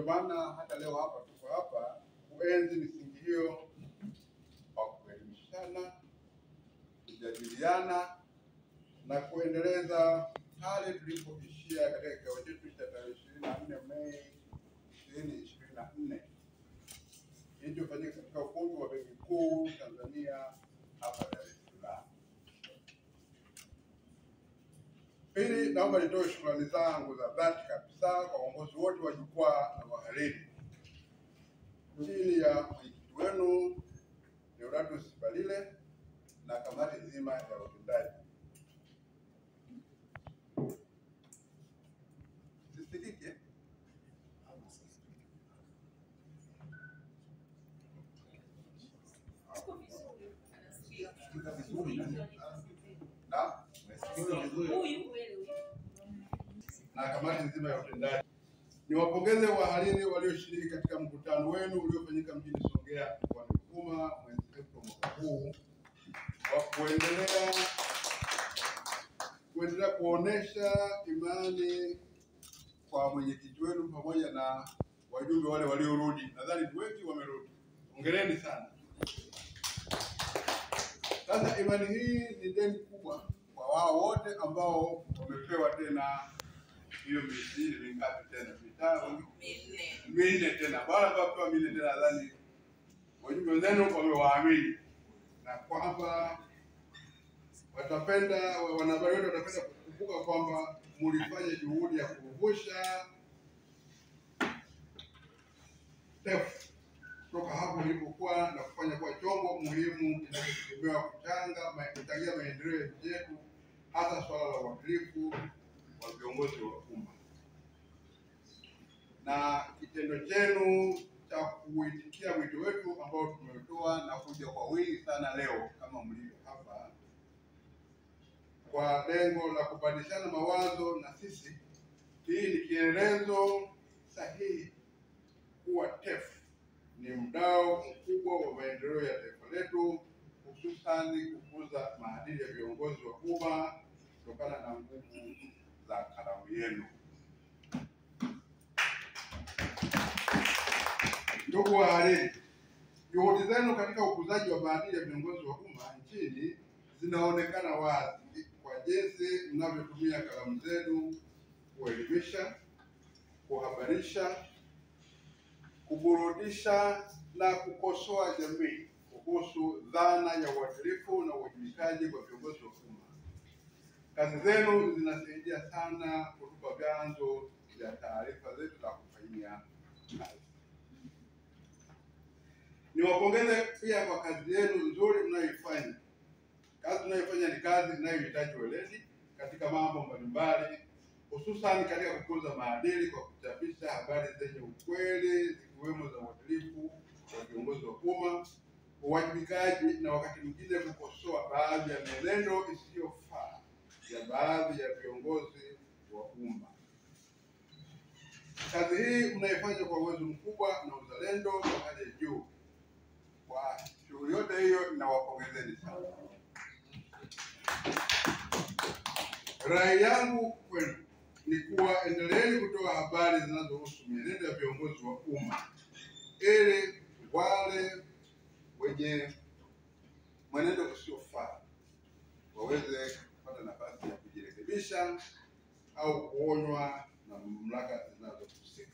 Maana hata leo hapa tuko hapa kuenzi misingi hiyo kwa kuelimishana, kujadiliana na kuendeleza pale tulipoishia katika kikao chetu cha tarehe 24 Mei 2024 kilichofanyika katika ukumbi wa Benki Kuu Tanzania hapa Dar es Salaam. Pili, naomba nitoe shukrani zangu za dhati kabisa kwa uongozi wote wa jukwaa la wahariri chini ya mwenyekiti wenu Deodatus Balile na kamati nzima ya utendaji. Sisikike? Na kamati nzima ya utendaji. Niwapongeze wahariri walioshiriki katika mkutano wenu uliofanyika mjini Songea mkoani Ruvuma mwezi Aprili mwaka huu wa kuendelea kuonesha imani kwa mwenyekiti wenu pamoja na wajumbe wale waliorudi. Nadhani wengi wamerudi. Hongereni sana. Sasa imani hii ni deni kubwa kwa wao wote ambao wamepewa tena hiyo miezi mingapi tena? Minne tena. Bora kwa minne tena, nadhani wajumbe wenzenu wamewaamini na kwamba wanahabari wote watapenda kukumbuka kwamba mlifanya juhudi ya kuvusha TEF kutoka hapo ilipokuwa na kufanya kwa chombo muhimu kinachotegemewa kuchangia maendeleo ya nchi yetu, hasa swala la uadilifu wa viongozi wa umma. Na kitendo chenu cha kuitikia wito wetu ambao tumetoa na kuja kwa wingi sana leo kama mlivyo hapa kwa lengo la kubadilishana mawazo na sisi, hii ni kielelezo sahihi kuwa TEF ni mdau mkubwa wa maendeleo ya taifa letu, hususani kukuza maadili ya viongozi wa umma kutokana na nguvu za kalamu yenu. Ndugu wahariri, juhudi zenu katika ukuzaji wa maadili ya viongozi wa umma nchini zinaonekana wazi kwa jinsi mnavyotumia kalamu zenu kuelimisha, kuhabarisha, kuburudisha na kukosoa jamii kuhusu dhana ya uadilifu na uwajibikaji kwa viongozi wa umma. Kazi zenu zinasaidia sana kutupa vyanzo vya taarifa zetu za kufanyia kazi. Niwapongeze pia kwa kazi yenu nzuri mnayoifanya. Kazi mnayoifanya ni kazi inayohitaji weledi katika mambo mbalimbali, hususan katika kukuza maadili kwa kuchapisha habari zenye ukweli zikiwemo za uadilifu wa viongozi wa umma, uwajibikaji na wakati mwingine kukosoa baadhi ya mienendo isiyofaa ya baadhi ya viongozi wa umma. Kazi hii mnaifanya kwa uwezo mkubwa na uzalendo wa hali ya juu. Kwa shughuli yote hiyo ninawapongezeni sana. Rai yangu kwenu ni kuwa endeleeni kutoa habari zinazohusu mienendo ya viongozi wa umma ili wale wenye mwenendo usiofaa waweze kupata nafasi ya kujirekebisha au kuonywa na mamlaka zinazohusika.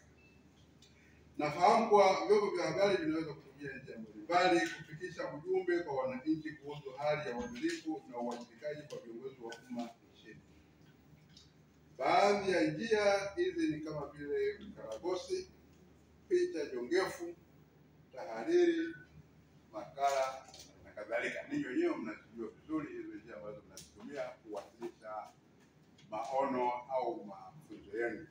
Nafahamu kuwa vyombo vya habari vinaweza kutumia njia mbalimbali kufikisha ujumbe kwa wananchi kuhusu hali ya uadilifu na uwajibikaji kwa viongozi wa umma nchini. Baadhi ya njia hizi ni kama vile ukaragosi, picha jongefu, tahariri, makala na kadhalika. Ninyi wenyewe mnajua vizuri hizo njia ambazo mnazitumia kuwasilisha maono au mafunzo yenu.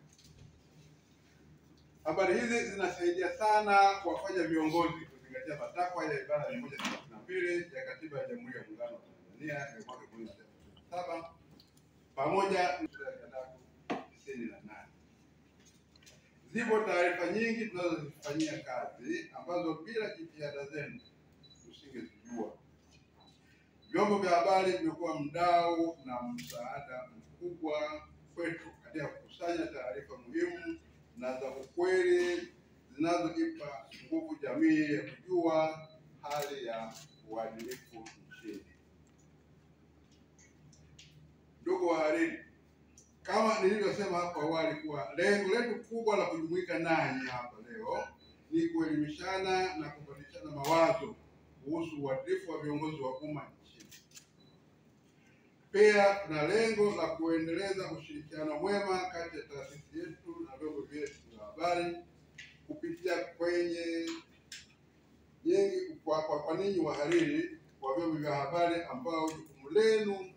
Habari hizi zinasaidia sana kuwafanya viongozi kuzingatia matakwa ya ibara ya 132 ya Katiba ya Jamhuri ya Muungano wa Tanzania ya mwaka 1977 pamoja na 398. Zipo taarifa nyingi tunazozifanyia kazi ambazo bila jitihada zenu tusingezijua. Vyombo vya habari vimekuwa mdau na msaada mkubwa kwetu katika kukusanya taarifa muhimu na za ukweli nguvu jamii ya kujua hali ya uadilifu nchini. Ndugu wahariri, kama nilivyosema hapo awali kuwa lengo letu kubwa la kujumuika nanyi hapa leo ni kuelimishana na kubadilishana mawazo kuhusu uadilifu wa viongozi wa umma nchini. Pia tuna lengo la kuendeleza ushirikiano mwema kati ya taasisi yetu na vyombo vyetu vya habari kupitia kwenye kwa ninyi wahariri wa vyombo vya habari ambao jukumu lenu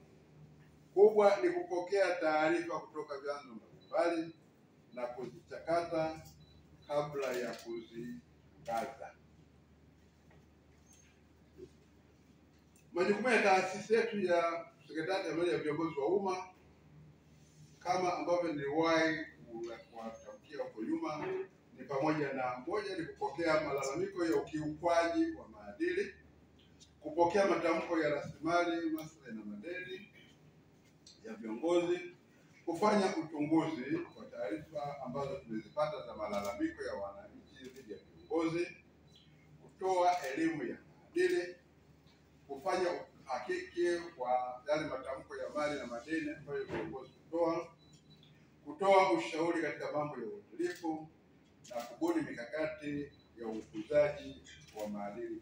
kubwa ni kupokea taarifa kutoka vyanzo mbalimbali na kuzichakata kabla ya kuzitangaza. Majukumu ya taasisi yetu ya Sekretarieti ya Habari ya Viongozi wa Umma, kama ambavyo niliwahi kuwatamkia huko nyuma, ni pamoja na moja, ni kupokea malalamiko ya ukiukwaji wa maadili, kupokea matamko ya rasilimali, maslahi na madeni ya viongozi, kufanya uchunguzi wa taarifa ambazo tumezipata za malalamiko ya wananchi dhidi ya viongozi, kutoa elimu ya maadili, kufanya uhakiki wa yale matamko ya mali na madeni ambayo viongozi kutoa ushauri katika mambo ya uadilifu na kubuni mikakati ya ukuzaji wa maadili